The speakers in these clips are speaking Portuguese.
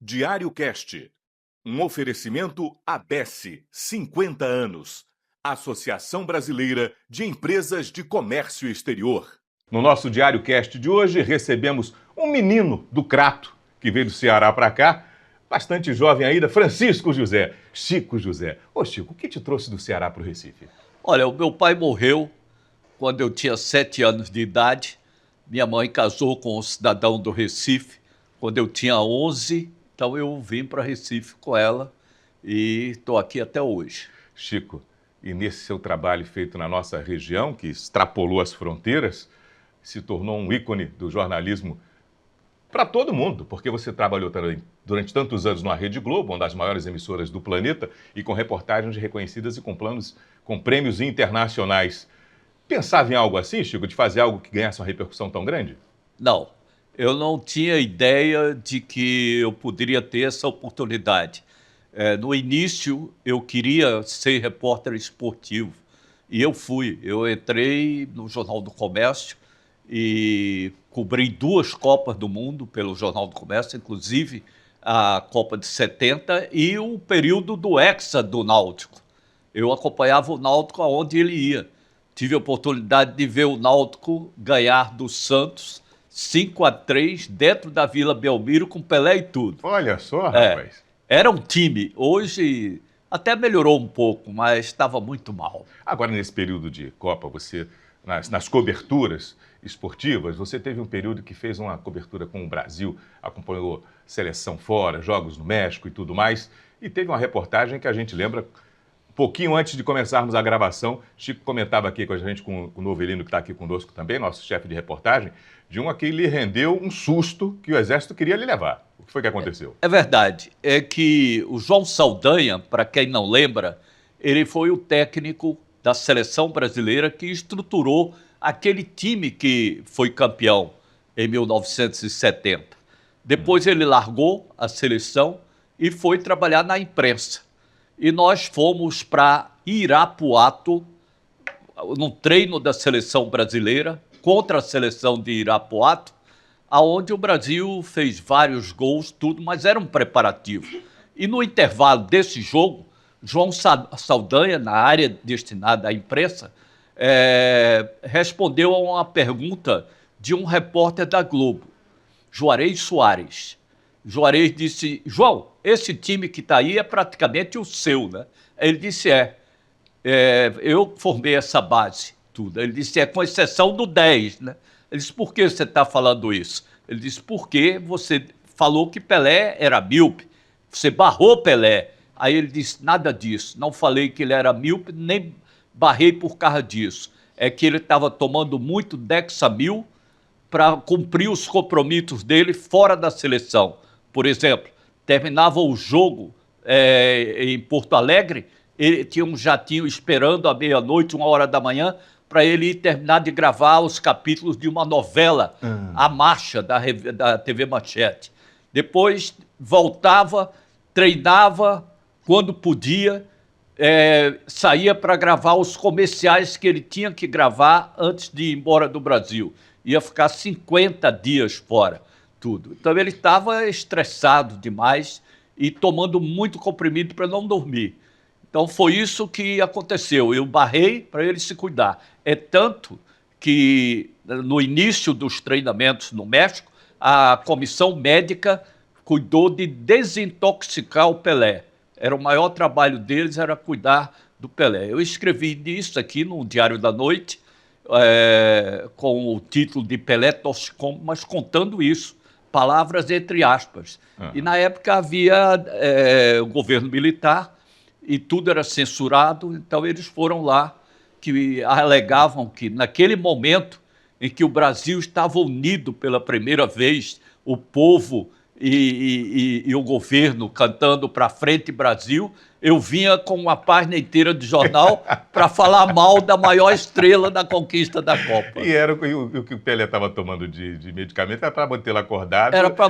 Diário Cast. Um oferecimento ABESSE, 50 anos. Associação Brasileira de Empresas de Comércio Exterior. No nosso Diário Cast de hoje, recebemos um menino do Crato, que veio do Ceará para cá, bastante jovem ainda, Francisco José, Chico José. Ô Chico, o que te trouxe do Ceará para o Recife? Olha, o meu pai morreu quando eu tinha 7 anos de idade. Minha mãe casou com um cidadão do Recife quando eu tinha 11. Então eu vim para Recife com ela e estou aqui até hoje. Chico, e nesse seu trabalho feito na nossa região, que extrapolou as fronteiras, se tornou um ícone do jornalismo para todo mundo, porque você trabalhou também durante tantos anos na Rede Globo, uma das maiores emissoras do planeta, e com reportagens reconhecidas e com prêmios internacionais. Pensava em algo assim, Chico, de fazer algo que ganhasse uma repercussão tão grande? Não, eu não tinha ideia de que eu poderia ter essa oportunidade. No início, eu queria ser repórter esportivo e eu entrei no Jornal do Comércio e cobri 2 Copas do Mundo pelo Jornal do Comércio, inclusive a Copa de 70 e o período do Hexa do Náutico. Eu acompanhava o Náutico aonde ele ia. Tive a oportunidade de ver o Náutico ganhar do Santos 5-3 dentro da Vila Belmiro com Pelé e tudo. Olha só, rapaz. Era um time. Hoje até melhorou um pouco, mas estava muito mal. Agora, nesse período de Copa, você, nas coberturas esportivas, você teve um período que fez uma cobertura com o Brasil, acompanhou seleção fora, jogos no México e tudo mais, e teve uma reportagem que a gente lembra. Pouquinho antes de começarmos a gravação, Chico comentava aqui com a gente, com o Novelino, que está aqui conosco também, nosso chefe de reportagem, de uma que lhe rendeu um susto que o Exército queria lhe levar. O que foi que aconteceu? É verdade. É que o João Saldanha, para quem não lembra, ele foi o técnico da seleção brasileira que estruturou aquele time que foi campeão em 1970. Depois ele largou a seleção e foi trabalhar na imprensa. E nós fomos para Irapuato, no treino da seleção brasileira, contra a seleção de Irapuato, onde o Brasil fez vários gols, tudo, mas era um preparativo. E no intervalo desse jogo, João Saldanha, na área destinada à imprensa, respondeu a uma pergunta de um repórter da Globo, Juarez Soares. Juarez disse: João, esse time que está aí é praticamente o seu, né? Ele disse: eu formei essa base, tudo. Ele disse: com exceção do 10, né? Ele disse: por que você está falando isso? Ele disse: porque você falou que Pelé era míope, você barrou Pelé. Aí ele disse: nada disso, não falei que ele era míope, nem barrei por causa disso. É que ele estava tomando muito Dexamil para cumprir os compromissos dele fora da seleção. Por exemplo, terminava o jogo em Porto Alegre, ele tinha um jatinho esperando à meia-noite, 1h da manhã, para ele ir terminar de gravar os capítulos de uma novela, A Marcha, da TV Manchete. Depois voltava, treinava quando podia, saía para gravar os comerciais que ele tinha que gravar antes de ir embora do Brasil. Ia ficar 50 dias fora. Tudo. Então ele estava estressado demais e tomando muito comprimido para não dormir. Então foi isso que aconteceu. Eu barrei para ele se cuidar. É tanto que no início dos treinamentos no México, a comissão médica cuidou de desintoxicar o Pelé. Era o maior trabalho deles, era cuidar do Pelé. Eu escrevi isso aqui no Diário da Noite, com o título de Pelé Toxicom, mas contando isso. Palavras entre aspas. E na época havia o governo militar e tudo era censurado, então eles foram lá, que alegavam que naquele momento em que o Brasil estava unido pela primeira vez, o povo e o governo cantando para frente Brasil, eu vinha com uma página inteira de jornal para falar mal da maior estrela da conquista da Copa. E era o que o Pelé estava tomando de medicamento, era para manter ele acordado. Era para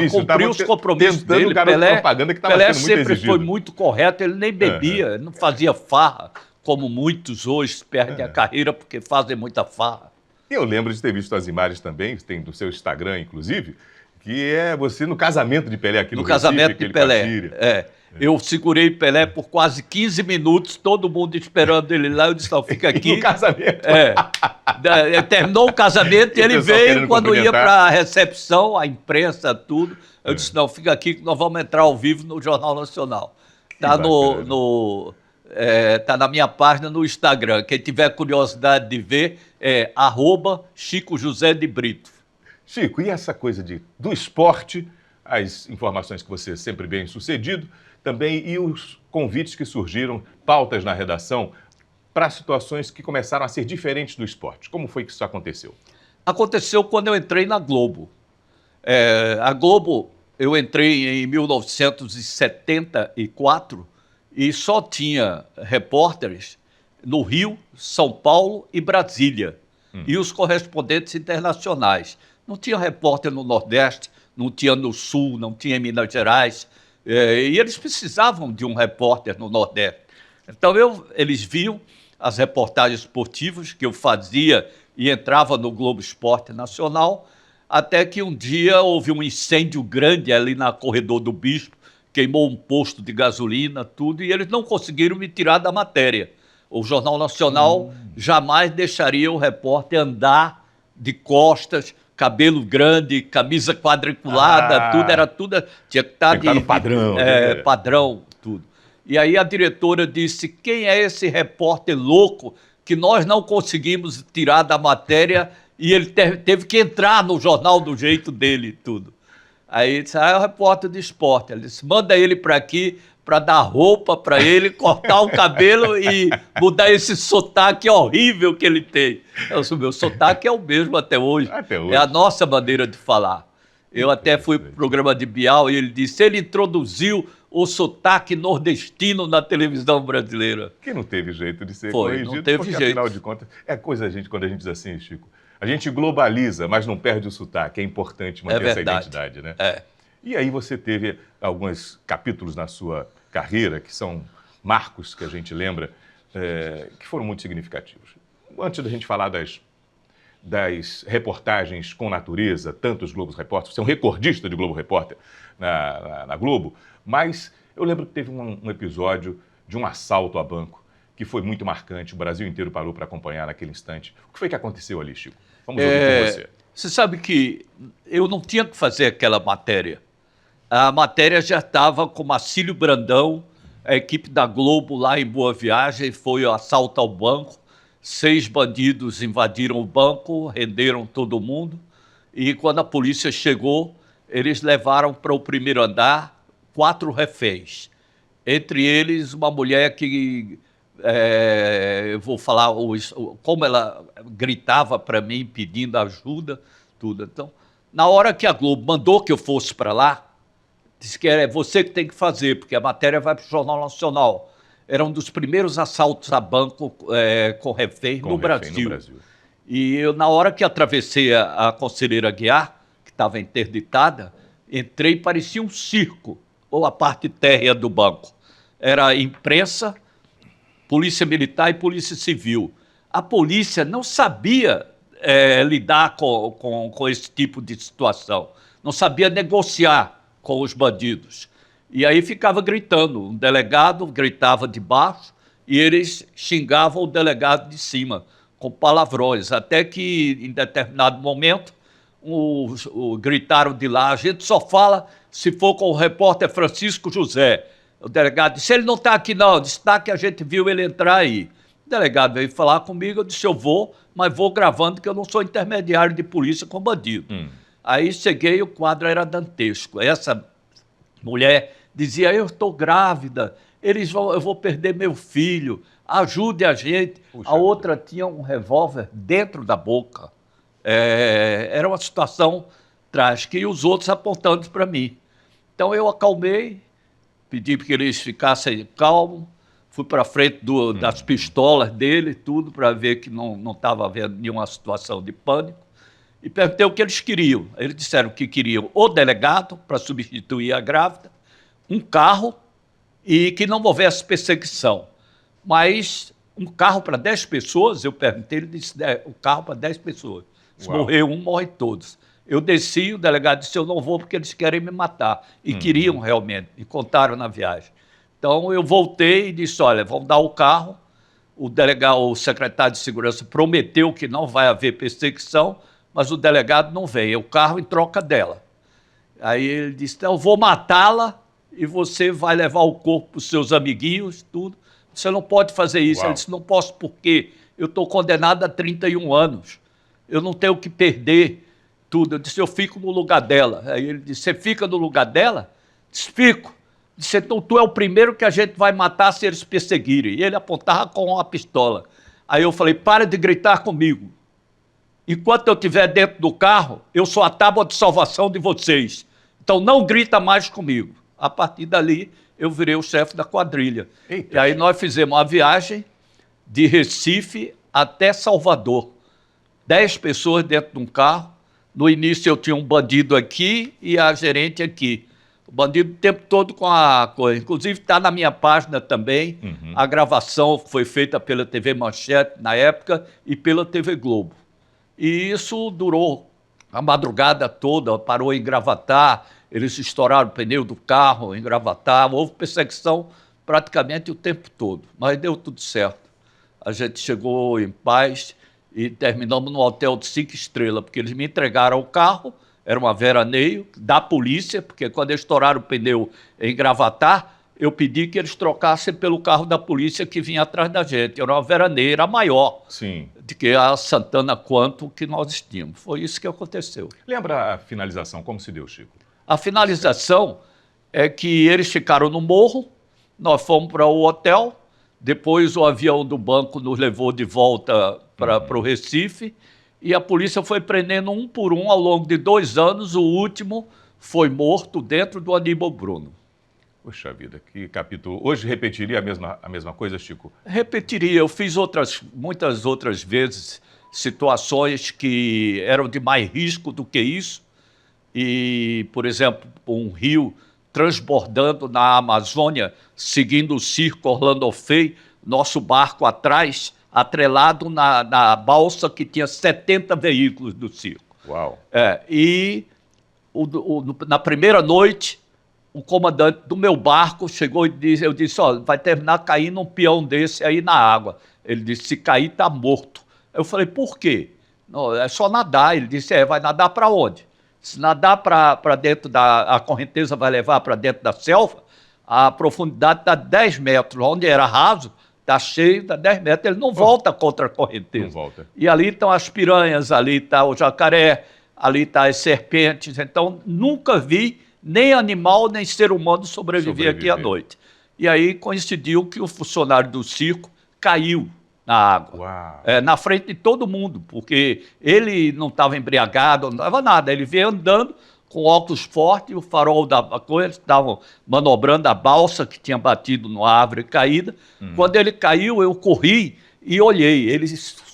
cumprir os compromissos dele. Pelé sempre foi muito correto, ele nem bebia, não fazia farra, como muitos hoje perdem a carreira porque fazem muita farra. Eu lembro de ter visto as imagens também, tem do seu Instagram, inclusive, Que é você no casamento de Pelé aqui no No Recife, casamento de aquele Pelé. Caxiri. Eu segurei Pelé por quase 15 minutos, todo mundo esperando ele lá. Eu disse, não, fica aqui. No casamento. Terminou o casamento e E o ele pessoal veio querendo quando ia cumprimentar. para a recepção, a imprensa, tudo. Eu disse, não, fica aqui que nós vamos entrar ao vivo no Jornal Nacional. Está tá na minha página no Instagram. Quem tiver curiosidade de ver é @Chico José de Brito. Chico, e essa coisa do esporte, as informações que você é sempre bem sucedido, também e os convites que surgiram, pautas na redação, para situações que começaram a ser diferentes do esporte. Como foi que isso aconteceu? Aconteceu quando eu entrei na Globo. A Globo, eu entrei em 1974 e só tinha repórteres no Rio, São Paulo e Brasília. E os correspondentes internacionais. Não tinha repórter no Nordeste, não tinha no Sul, não tinha em Minas Gerais. E eles precisavam de um repórter no Nordeste. Então eles viam as reportagens esportivas que eu fazia e entrava no Globo Esporte Nacional, até que um dia houve um incêndio grande ali na Corredor do Bispo, queimou um posto de gasolina, tudo, e eles não conseguiram me tirar da matéria. O Jornal Nacional jamais deixaria o repórter andar de costas, cabelo grande, camisa quadriculada, tudo tinha que estar no padrão. Padrão, tudo. E aí a diretora disse, quem é esse repórter louco que nós não conseguimos tirar da matéria e ele teve que entrar no jornal do jeito dele, tudo. Aí disse, é o repórter de esporte. Ele disse, manda ele para aqui para dar roupa para ele, cortar o cabelo e mudar esse sotaque horrível que ele tem. O meu sotaque é o mesmo até hoje. É a nossa maneira de falar. Eu até fui para o programa de Bial e ele disse, ele introduziu o sotaque nordestino na televisão brasileira. Que não teve jeito de ser corrigido, não teve porque jeito. Afinal de contas, quando a gente diz assim, Chico, a gente globaliza, mas não perde o sotaque. É importante manter essa identidade, né? E aí você teve alguns capítulos na sua carreira, que são marcos que a gente lembra, que foram muito significativos. Antes da gente falar das reportagens com natureza, tantos Globos Repórter, você é um recordista de Globo Repórter na Globo, mas eu lembro que teve um episódio de um assalto a banco que foi muito marcante, o Brasil inteiro parou para acompanhar naquele instante. O que foi que aconteceu ali, Chico? Vamos ouvir com você. Você sabe que eu não tinha que fazer aquela matéria. A matéria já estava com Marcílio Brandão, a equipe da Globo lá em Boa Viagem, foi o assalto ao banco, 6 bandidos invadiram o banco, renderam todo mundo, e quando a polícia chegou, eles levaram para o primeiro andar 4 reféns, entre eles uma mulher que, eu vou falar como ela gritava para mim pedindo ajuda, tudo. Então, na hora que a Globo mandou que eu fosse para lá, disse que é você que tem que fazer, porque a matéria vai para o Jornal Nacional. Era um dos primeiros assaltos a banco com reféns no Brasil. E eu, na hora que atravessei a Conselheira Guiar, que estava interditada, entrei e parecia um circo, ou a parte térrea do banco. Era imprensa, polícia militar e polícia civil. A polícia não sabia lidar com esse tipo de situação, não sabia negociar com os bandidos. E aí ficava gritando, um delegado gritava de baixo e eles xingavam o delegado de cima, com palavrões, até que em determinado momento gritaram de lá, a gente só fala se for com o repórter Francisco José. O delegado disse, ele não está aqui não, disse, tá, que a gente viu ele entrar aí. O delegado veio falar comigo, eu disse, eu vou, mas vou gravando que eu não sou intermediário de polícia com bandido. Aí cheguei, o quadro era dantesco. Essa mulher dizia, eu estou grávida, eu vou perder meu filho, ajude a gente. Puxa, a outra tinha um revólver dentro da boca. Era uma situação trágica e os outros apontando para mim. Então eu acalmei, pedi que eles ficassem calmos, fui para frente das pistolas dele, tudo, para ver que não estava havendo nenhuma situação de pânico. E perguntei o que eles queriam. Eles disseram que queriam o delegado para substituir a grávida, um carro e que não houvesse perseguição. Mas um carro para 10 pessoas, eu perguntei, ele disse, um carro para 10 pessoas. Se morrer um, morre todos. Eu desci, o delegado disse, eu não vou porque eles querem me matar. E queriam realmente, e contaram na viagem. Então eu voltei e disse, olha, vão dar o carro. O delegado, o secretário de segurança prometeu que não vai haver perseguição, mas o delegado não veio. O carro em troca dela. Aí ele disse, eu vou matá-la e você vai levar o corpo para os seus amiguinhos, tudo. Você não pode fazer isso. Uau. Ele disse, não posso porque eu estou condenado a 31 anos. Eu não tenho o que perder tudo. Eu disse, eu fico no lugar dela. Aí ele disse, você fica no lugar dela? Eu disse, fico. Disse, então tu é o primeiro que a gente vai matar se eles perseguirem. E ele apontava com a pistola. Aí eu falei, para de gritar comigo. Enquanto eu estiver dentro do carro, eu sou a tábua de salvação de vocês. Então não grita mais comigo. A partir dali, eu virei o chefe da quadrilha. Eita. E aí nós fizemos uma viagem de Recife até Salvador. 10 pessoas dentro de um carro. No início eu tinha um bandido aqui e a gerente aqui. O bandido o tempo todo com a coisa. Inclusive está na minha página também. A gravação foi feita pela TV Manchete na época e pela TV Globo. E isso durou a madrugada toda, parou em Gravatar, eles estouraram o pneu do carro em Gravatar, houve perseguição praticamente o tempo todo, mas deu tudo certo. A gente chegou em paz e terminamos no hotel de 5 estrelas, porque eles me entregaram o carro, era uma veraneio da polícia, porque quando eles estouraram o pneu em Gravatar, eu pedi que eles trocassem pelo carro da polícia que vinha atrás da gente. Era uma veraneira maior. Sim. De que a Santana Quanto que nós tínhamos. Foi isso que aconteceu. Lembra a finalização? Como se deu, Chico? A finalização é que eles ficaram no morro, nós fomos para o hotel, depois o avião do banco nos levou de volta para o Recife, e a polícia foi prendendo um por um ao longo de 2 anos. O último foi morto dentro do Aníbal Bruno. Poxa vida, que capítulo. Hoje repetiria a mesma coisa, Chico? Repetiria. Eu fiz muitas outras vezes situações que eram de mais risco do que isso. E, por exemplo, um rio transbordando na Amazônia, seguindo o circo Orlando Fay, nosso barco atrás, atrelado na balsa que tinha 70 veículos do circo. Uau. E na primeira noite, o comandante do meu barco chegou e disse, eu disse, ó, vai terminar caindo um peão desse aí na água. Ele disse, se cair, tá morto. Eu falei, por quê? Não, é só nadar. Ele disse, vai nadar para onde? Se nadar para dentro a correnteza vai levar para dentro da selva, a profundidade está 10 metros. Onde era raso, está cheio, está 10 metros. Ele não volta contra a correnteza. Não volta. E ali estão as piranhas, ali está o jacaré, ali estão as serpentes. Então, nunca vi nem animal, nem ser humano sobreviver aqui à noite. E aí coincidiu que o funcionário do circo caiu na água. Uau. Na frente de todo mundo, porque ele não estava embriagado, não estava nada. Ele veio andando com óculos fortes, o farol da coisa, eles estavam manobrando a balsa que tinha batido numa árvore caída. Quando ele caiu, eu corri e olhei. Ele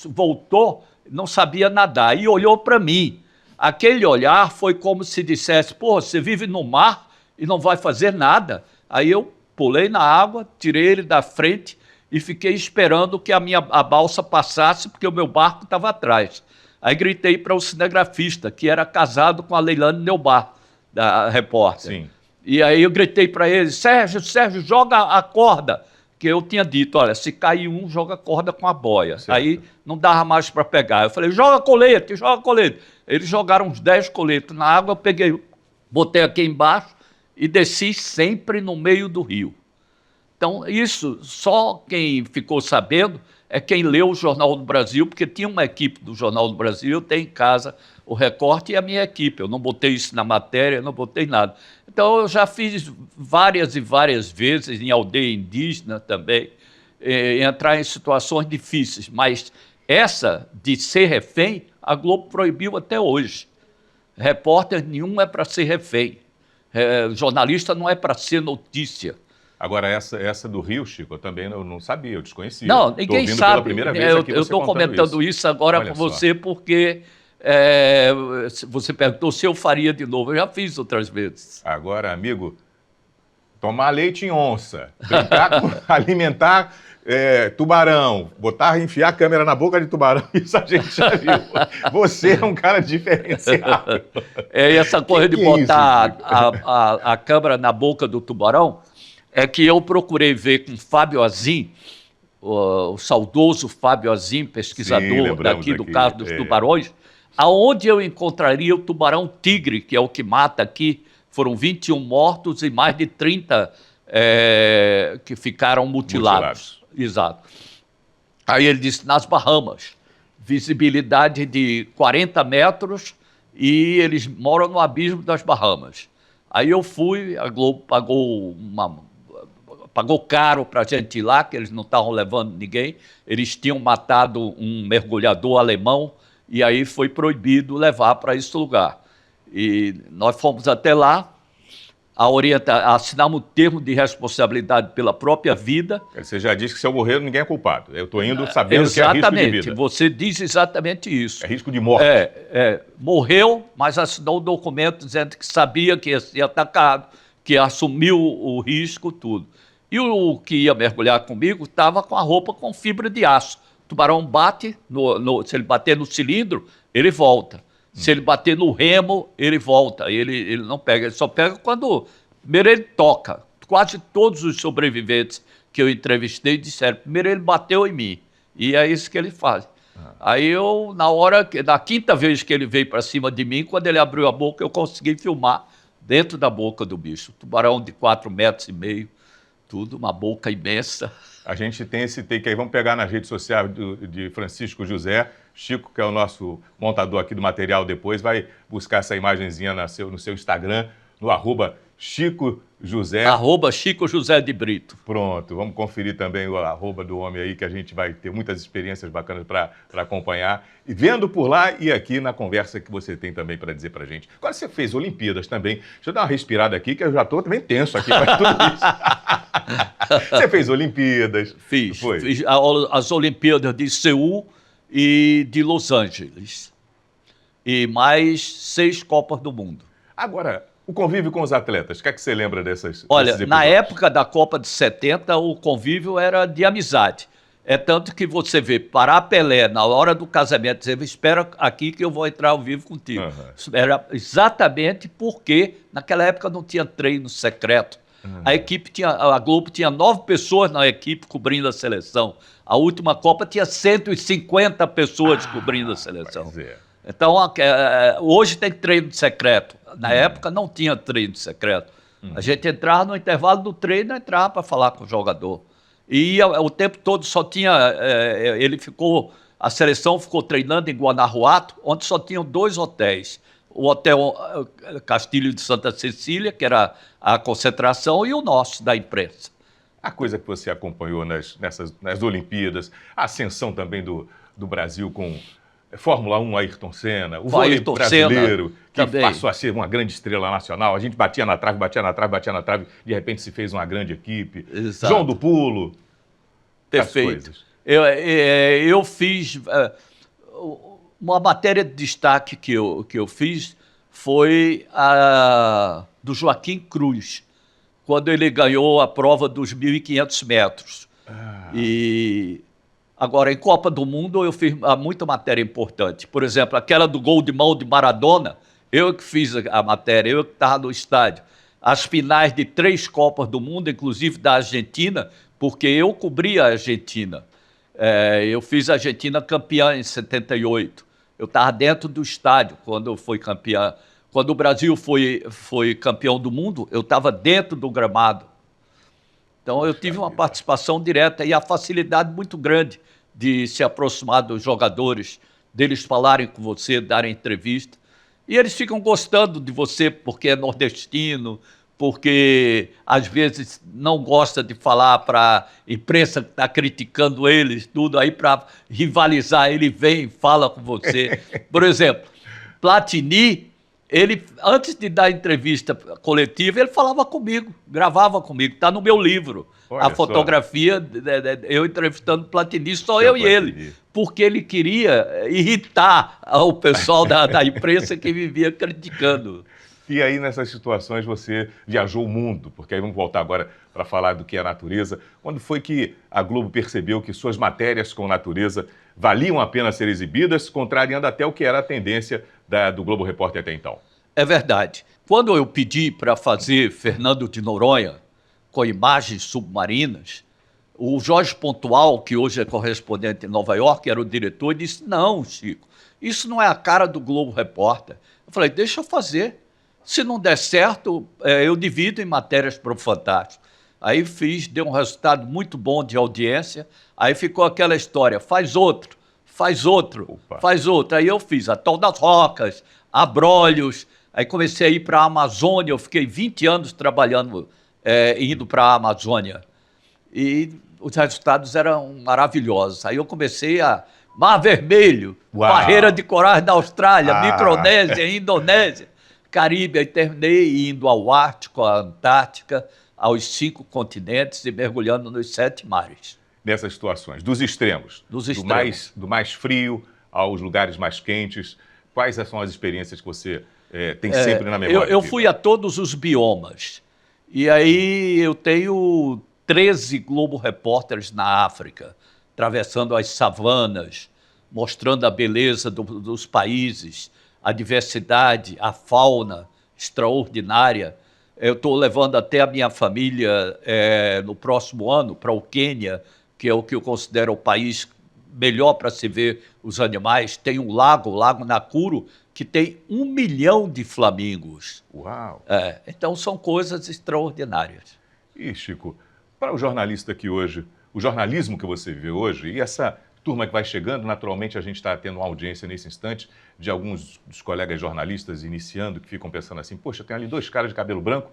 voltou, não sabia nadar, e olhou para mim. Aquele olhar foi como se dissesse, pô, você vive no mar e não vai fazer nada. Aí eu pulei na água, tirei ele da frente e fiquei esperando que a balsa passasse, porque o meu barco estava atrás. Aí gritei para o cinegrafista, que era casado com a Leilane Neubar, da repórter. Sim. E aí eu gritei para ele, Sérgio, joga a corda. Que eu tinha dito, olha, se cair um, joga a corda com a boia. Certo. Aí não dava mais para pegar. Eu falei, joga colete, joga colete. Eles jogaram uns 10 coletes na água, eu peguei, botei aqui embaixo e desci sempre no meio do rio. Então, isso, só quem ficou sabendo é quem leu o Jornal do Brasil, porque tinha uma equipe do Jornal do Brasil, eu tenho em casa o recorte e a minha equipe. Eu não botei isso na matéria, não botei nada. Então, eu já fiz várias e várias vezes, em aldeia indígena também, entrar em situações difíceis. Mas essa de ser refém, a Globo proibiu até hoje. Repórter nenhum é para ser refém. Jornalista não é para ser notícia. Agora, essa do Rio, Chico, eu também não sabia, eu desconhecia. Não, ninguém sabe. Pela primeira vez aqui eu estou comentando isso agora com você porque você perguntou se eu faria de novo. Eu já fiz outras vezes. Agora, amigo, tomar leite em onça, brincar com alimentar tubarão, enfiar a câmera na boca de tubarão, isso a gente já viu. Você é um cara diferenciado. E essa coisa de botar a câmera na boca do tubarão é que eu procurei ver com Fábio Azim, o saudoso Fábio Azim, pesquisador daqui do caso dos tubarões, aonde eu encontraria o tubarão-tigre, que é o que mata aqui. Foram 21 mortos e mais de 30 que ficaram mutilados. Exato. Aí ele disse, nas Bahamas, visibilidade de 40 metros e eles moram no abismo das Bahamas. Aí eu fui, a Globo pagou caro para a gente ir lá, que eles não estavam levando ninguém. Eles tinham matado um mergulhador alemão e aí foi proibido levar para esse lugar. E nós fomos até lá, assinamos um termo de responsabilidade pela própria vida. Você já disse que se eu morrer, ninguém é culpado. Eu estou indo sabendo que é risco de vida. Você diz exatamente isso. É risco de morte. Morreu, mas assinou um documento dizendo que sabia que ia ser atacado, que assumiu o risco, tudo. E o que ia mergulhar comigo estava com a roupa com fibra de aço. O tubarão bate, se ele bater no cilindro, ele volta. Se ele bater no remo, ele volta, ele não pega, ele só pega quando primeiro ele toca. Quase todos os sobreviventes que eu entrevistei disseram, primeiro ele bateu em mim, e é isso que ele faz. Aí eu, na quinta vez que ele veio para cima de mim, quando ele abriu a boca, eu consegui filmar dentro da boca do bicho. Tubarão de 4,5 metros, tudo, uma boca imensa. A gente tem esse take aí, vamos pegar nas redes sociais de Francisco José. Chico, que é o nosso montador aqui do material depois, vai buscar essa imagenzinha no seu Instagram, no @ChicoJosé. @ChicoJosé de Brito. Pronto, vamos conferir também o @ do homem aí, que a gente vai ter muitas experiências bacanas para acompanhar. E vendo por lá e aqui na conversa que você tem também para dizer para gente. Agora você fez Olimpíadas também. Deixa eu dar uma respirada aqui, que eu já estou também tenso aqui para tudo isso. Você fez Olimpíadas. Fiz as Olimpíadas de Seul e de Los Angeles. E mais 6 Copas do Mundo. Agora, o convívio com os atletas, o que é que você lembra desses Olha, na época da Copa de 70, o convívio era de amizade. É tanto que você vê parar Pelé na hora do casamento, dizer, espera aqui que eu vou entrar ao vivo contigo. Era exatamente porque naquela época não tinha treino secreto. A Globo tinha 9 pessoas na equipe cobrindo a seleção. A última Copa tinha 150 pessoas cobrindo a seleção. Então, hoje tem treino secreto. Na época não tinha treino secreto. A gente entrava no intervalo do treino, entrava para falar com o jogador. E o tempo todo só tinha... a seleção ficou treinando em Guanajuato, onde só tinham 2 hotéis. O Hotel Castilho de Santa Cecília, que era a concentração, e o nosso, da imprensa. A coisa que você acompanhou nas Olimpíadas, a ascensão também do Brasil com Fórmula 1, Ayrton Senna, o vôlei brasileiro, que também passou a ser uma grande estrela nacional. A gente batia na trave, de repente se fez uma grande equipe. Exato. João do Pulo. Perfeito. Eu fiz... uma matéria de destaque que eu fiz foi a do Joaquim Cruz, quando ele ganhou a prova dos 1.500 metros. E agora, em Copa do Mundo, eu fiz muita matéria importante. Por exemplo, aquela do gol de mão de Maradona, eu que fiz a matéria, eu que estava no estádio. As finais de 3 Copas do Mundo, inclusive da Argentina, porque eu cobri a Argentina. Eu fiz a Argentina campeã em 78. Eu estava dentro do estádio quando foi campeã. Quando o Brasil foi campeão do mundo, eu estava dentro do gramado. Então, eu tive uma participação direta e a facilidade muito grande de se aproximar dos jogadores, deles falarem com você, darem entrevista. E eles ficam gostando de você porque é nordestino, porque às vezes não gosta de falar para a imprensa que está criticando eles, tudo, aí para rivalizar, ele vem e fala com você. Por exemplo, Platini, ele, antes de dar entrevista coletiva, ele falava comigo, gravava comigo, está no meu livro. Olha a fotografia, eu entrevistando Platini, só eu e ele, porque ele queria irritar o pessoal da imprensa que vivia criticando. E aí, nessas situações, você viajou o mundo, porque aí vamos voltar agora para falar do que é a natureza. Quando foi que a Globo percebeu que suas matérias com natureza valiam a pena ser exibidas, contrariando até o que era a tendência do Globo Repórter até então? É verdade. Quando eu pedi para fazer Fernando de Noronha com imagens submarinas, o Jorge Pontual, que hoje é correspondente em Nova York, era o diretor, e disse: não, Chico, isso não é a cara do Globo Repórter. Eu falei: deixa eu fazer. Se não der certo, eu divido em matérias para o Fantástico. Aí fiz, deu um resultado muito bom de audiência, aí ficou aquela história: faz outro, faz outro, Opa. faz outro. Aí eu fiz Atol das Rocas, Abrolhos, aí comecei a ir para a Amazônia, eu fiquei 20 anos trabalhando, indo para a Amazônia. E os resultados eram maravilhosos. Aí eu comecei a Mar Vermelho, Uau. Barreira de Corais da Austrália, Ah. Micronésia, Indonésia, Caribe. Aí terminei indo ao Ártico, à Antártica, aos 5 continentes e mergulhando nos 7 mares. Nessas situações, dos extremos, Dos extremos. do mais frio aos lugares mais quentes, quais são as experiências que você tem sempre na memória? Eu fui a todos os biomas. E aí eu tenho 13 Globo Repórteres na África, atravessando as savanas, mostrando a beleza dos países, a diversidade, a fauna extraordinária. Eu estou levando até a minha família no próximo ano para o Quênia, que é o que eu considero o país melhor para se ver os animais. Tem um lago, o Lago Nakuru, que tem 1 milhão de flamingos. Uau! Então são coisas extraordinárias. E, Chico, para o jornalista aqui hoje, o jornalismo que você vê hoje, e essa turma que vai chegando, naturalmente a gente está tendo uma audiência nesse instante de alguns dos colegas jornalistas iniciando, que ficam pensando assim: poxa, tem ali 2 caras de cabelo branco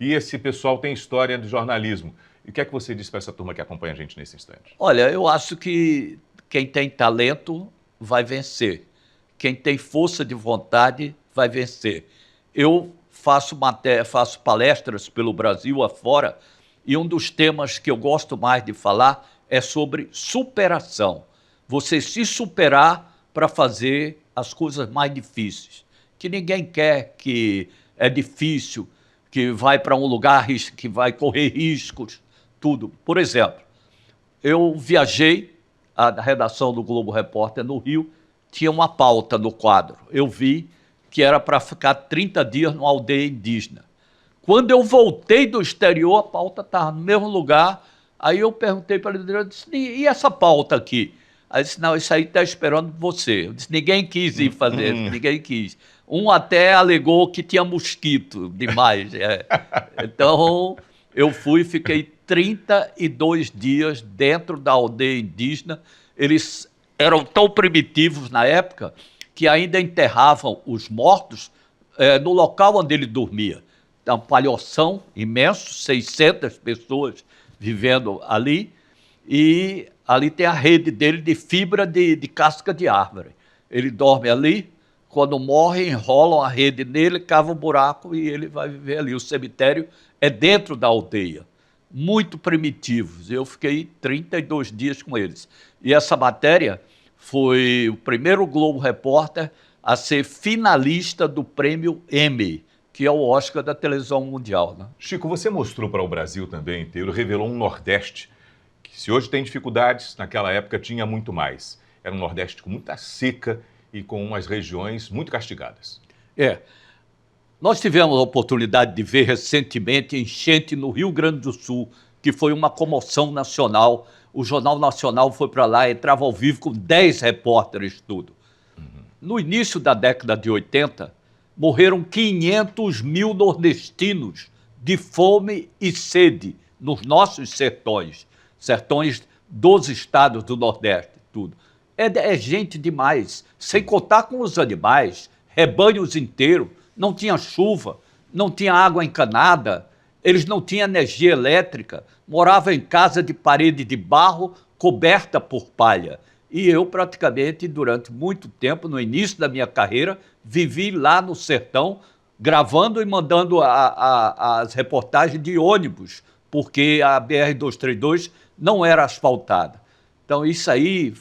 e esse pessoal tem história de jornalismo. E o que é que você diz para essa turma que acompanha a gente nesse instante? Olha, eu acho que quem tem talento vai vencer. Quem tem força de vontade vai vencer. Eu faço palestras pelo Brasil afora, e um dos temas que eu gosto mais de falar é sobre superação. Você se superar para fazer as coisas mais difíceis. Que ninguém quer, que é difícil, que vai para um lugar que vai correr riscos, tudo. Por exemplo, eu viajei, a redação do Globo Repórter no Rio tinha uma pauta no quadro. Eu vi que era para ficar 30 dias numa aldeia indígena. Quando eu voltei do exterior, a pauta estava no mesmo lugar. Aí eu perguntei para ele, eu disse: e essa pauta aqui? Aí ele disse: não, isso aí está esperando você. Eu disse: ninguém quis ir fazer, ninguém quis. Um até alegou que tinha mosquito demais. Então, eu fui e fiquei 32 dias dentro da aldeia indígena. Eles eram tão primitivos na época que ainda enterravam os mortos no local onde ele dormia. Um palhoção imenso, 600 pessoas vivendo ali, e ali tem a rede dele de fibra de casca de árvore. Ele dorme ali, quando morre, enrolam a rede nele, cavam um buraco e ele vai viver ali. O cemitério é dentro da aldeia. Muito primitivos. Eu fiquei 32 dias com eles. E essa matéria foi o primeiro Globo Repórter a ser finalista do prêmio Emmy, que é o Oscar da televisão mundial, né? Chico, você mostrou para o Brasil também inteiro, revelou um Nordeste que, se hoje tem dificuldades, naquela época tinha muito mais. Era um Nordeste com muita seca e com umas regiões muito castigadas. Nós tivemos a oportunidade de ver recentemente enchente no Rio Grande do Sul, que foi uma comoção nacional. O Jornal Nacional foi para lá, entrava ao vivo com 10 repórteres, tudo. No início da década de 80, morreram 500 mil nordestinos de fome e sede nos nossos sertões dos estados do Nordeste, tudo. É gente demais, sem contar com os animais, rebanhos inteiros, não tinha chuva, não tinha água encanada, eles não tinham energia elétrica, moravam em casa de parede de barro coberta por palha. E eu, praticamente, durante muito tempo, no início da minha carreira, vivi lá no sertão, gravando e mandando as reportagens de ônibus, porque a BR-232 não era asfaltada. Então, isso aí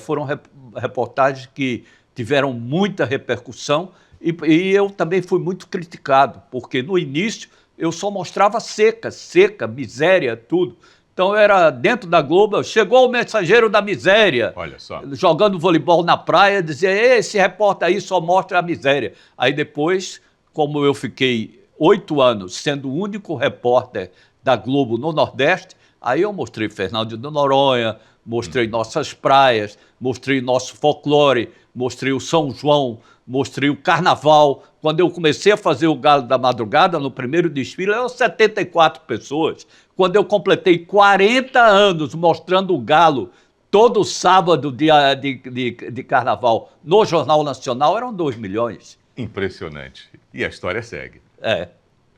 foram reportagens que tiveram muita repercussão E eu também fui muito criticado, porque no início eu só mostrava seca, miséria, tudo. Então eu era dentro da Globo, chegou o mensageiro da miséria, Olha só. jogando voleibol na praia, dizia, esse repórter aí só mostra a miséria. Aí depois, como eu fiquei 8 anos sendo o único repórter da Globo no Nordeste, aí eu mostrei Fernando de Noronha, mostrei nossas praias, mostrei nosso folclore, mostrei o São João, mostrei o Carnaval. Quando eu comecei a fazer o Galo da Madrugada, no primeiro desfile, eram 74 pessoas. Quando eu completei 40 anos mostrando o Galo todo sábado de Carnaval no Jornal Nacional, eram 2 milhões. Impressionante. E a história segue. É.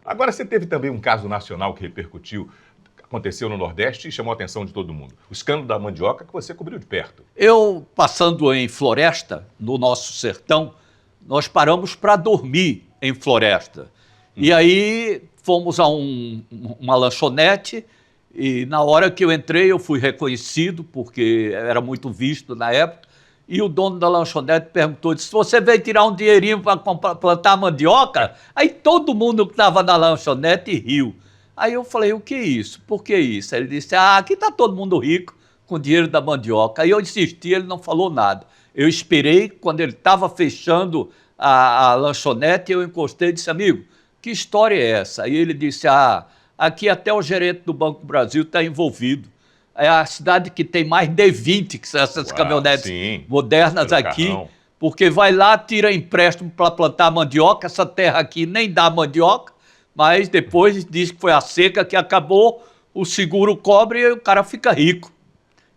Agora, você teve também um caso nacional que repercutiu, aconteceu no Nordeste e chamou a atenção de todo mundo. O escândalo da mandioca que você cobriu de perto. Eu, passando em Floresta, no nosso sertão, nós paramos para dormir em Floresta. E aí fomos a uma lanchonete e na hora que eu entrei eu fui reconhecido, porque era muito visto na época, e o dono da lanchonete perguntou, disse, você veio tirar um dinheirinho para plantar mandioca? Aí todo mundo que estava na lanchonete riu. Aí eu falei, o que é isso? Por que isso? Ele disse, aqui está todo mundo rico com o dinheiro da mandioca. Aí eu insisti, ele não falou nada. Eu esperei, quando ele estava fechando a lanchonete, eu encostei e disse, amigo, que história é essa? Aí ele disse, aqui até o gerente do Banco do Brasil está envolvido. É a cidade que tem mais D20, que são essas caminhonetes modernas aqui, carrão. Porque vai lá, tira empréstimo para plantar mandioca, essa terra aqui nem dá mandioca, mas depois diz que foi a seca que acabou, o seguro cobre e o cara fica rico.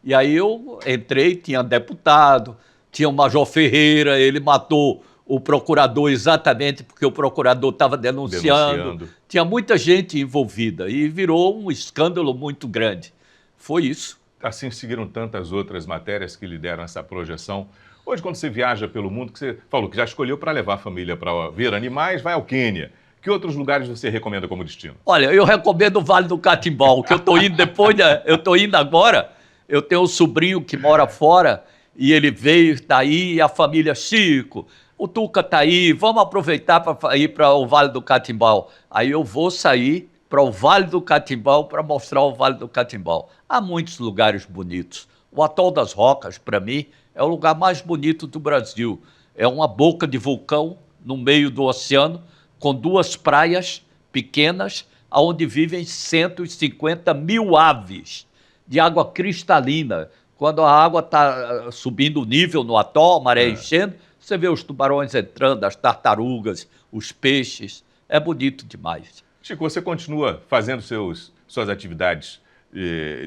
E aí eu entrei, tinha deputado, tinha o Major Ferreira, ele matou o procurador exatamente porque o procurador estava denunciando. Tinha muita gente envolvida e virou um escândalo muito grande. Foi isso. Assim seguiram tantas outras matérias que lhe deram essa projeção. Hoje, quando você viaja pelo mundo, que você falou que já escolheu para levar a família para ver animais, vai ao Quênia. Que outros lugares você recomenda como destino? Olha, eu recomendo o Vale do Catimbau, que eu estou indo depois, eu estou indo agora. Eu tenho um sobrinho que mora fora e ele veio, está aí, e a família Chico, o Tuca está aí, vamos aproveitar para ir para o Vale do Catimbau. Aí eu vou sair para o Vale do Catimbau para mostrar o Vale do Catimbau. Há muitos lugares bonitos. O Atol das Rocas, para mim, é o lugar mais bonito do Brasil. É uma boca de vulcão no meio do oceano, com 2 praias pequenas, onde vivem 150 mil aves de água cristalina. Quando a água está subindo o nível no atol, a maré enchendo, você vê os tubarões entrando, as tartarugas, os peixes. É bonito demais. Chico, você continua fazendo suas atividades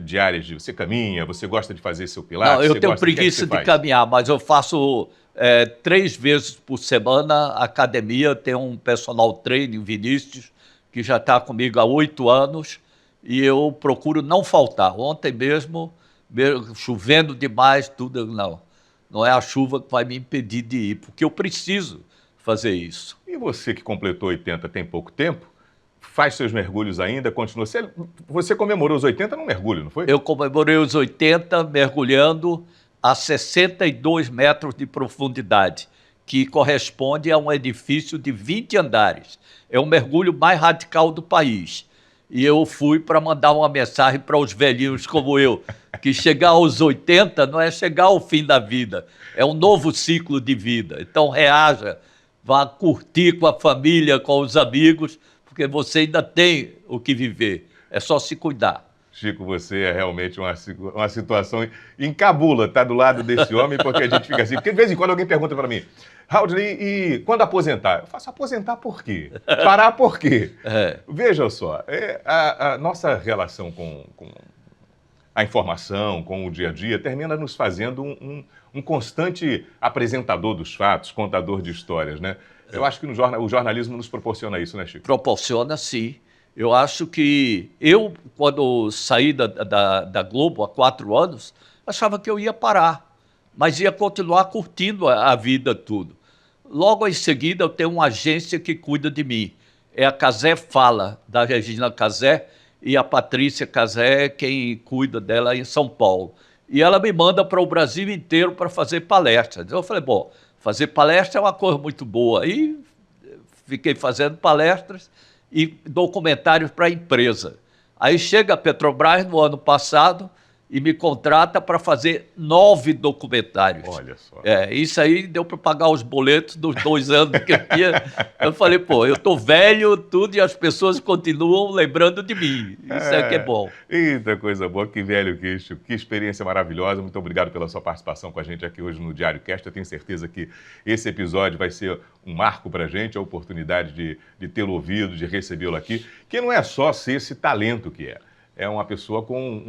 diárias? Você caminha, você gosta de fazer seu pilates? Não, eu tenho preguiça de caminhar, mas eu faço 3 vezes por semana academia. Tem um personal trainer, Vinícius, que já está comigo há 8 anos, e eu procuro não faltar. Ontem mesmo, chovendo demais, tudo, não é a chuva que vai me impedir de ir, porque eu preciso fazer isso. E você que completou 80 tem pouco tempo, faz seus mergulhos ainda, continua. Você comemorou os 80 num mergulho, não foi? Eu comemorei os 80 mergulhando a 62 metros de profundidade, que corresponde a um edifício de 20 andares. É o mergulho mais radical do país. E eu fui para mandar uma mensagem para os velhinhos como eu, que chegar aos 80 não é chegar ao fim da vida, é um novo ciclo de vida. Então reaja, vá curtir com a família, com os amigos, porque você ainda tem o que viver, é só se cuidar. Chico, você é realmente uma situação encabula, tá do lado desse homem, porque a gente fica assim, porque de vez em quando alguém pergunta para mim, Haldney, e quando aposentar? Eu faço aposentar por quê? Parar por quê? Veja só, a nossa relação com a informação, com o dia a dia, termina nos fazendo um constante apresentador dos fatos, contador de histórias, né? Eu acho que o jornalismo nos proporciona isso, né, Chico? Proporciona, sim. Eu acho que eu, quando saí da Globo há 4 anos, achava que eu ia parar, mas ia continuar curtindo a vida, tudo. Logo em seguida, eu tenho uma agência que cuida de mim. É a Casé Fala, da Regina Casé, e a Patrícia Casé é quem cuida dela em São Paulo. E ela me manda para o Brasil inteiro para fazer palestras. Eu falei, bom, fazer palestra é uma coisa muito boa. E fiquei fazendo palestras e documentários para a empresa. Aí chega a Petrobras no ano passado e me contrata para fazer 9 documentários. Olha só. Isso aí deu para pagar os boletos dos 2 anos que eu tinha. Eu falei, pô, eu tô velho, tudo, e as pessoas continuam lembrando de mim. Isso é que é bom. Eita, coisa boa, que velho que isso, que experiência maravilhosa. Muito obrigado pela sua participação com a gente aqui hoje no Diário Cast. Eu tenho certeza que esse episódio vai ser um marco para a gente, a oportunidade de tê-lo ouvido, de recebê-lo aqui, que não é só ser esse talento que é. É uma pessoa com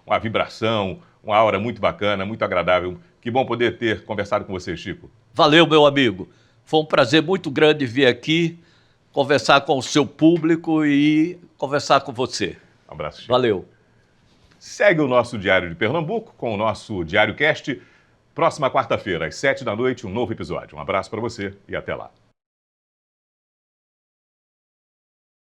uma vibração, uma aura muito bacana, muito agradável. Que bom poder ter conversado com você, Chico. Valeu, meu amigo. Foi um prazer muito grande vir aqui, conversar com o seu público e conversar com você. Um abraço, Chico. Valeu. Segue o nosso Diário de Pernambuco com o nosso Diário Cast. Próxima quarta-feira, às 7 da noite, um novo episódio. Um abraço para você e até lá.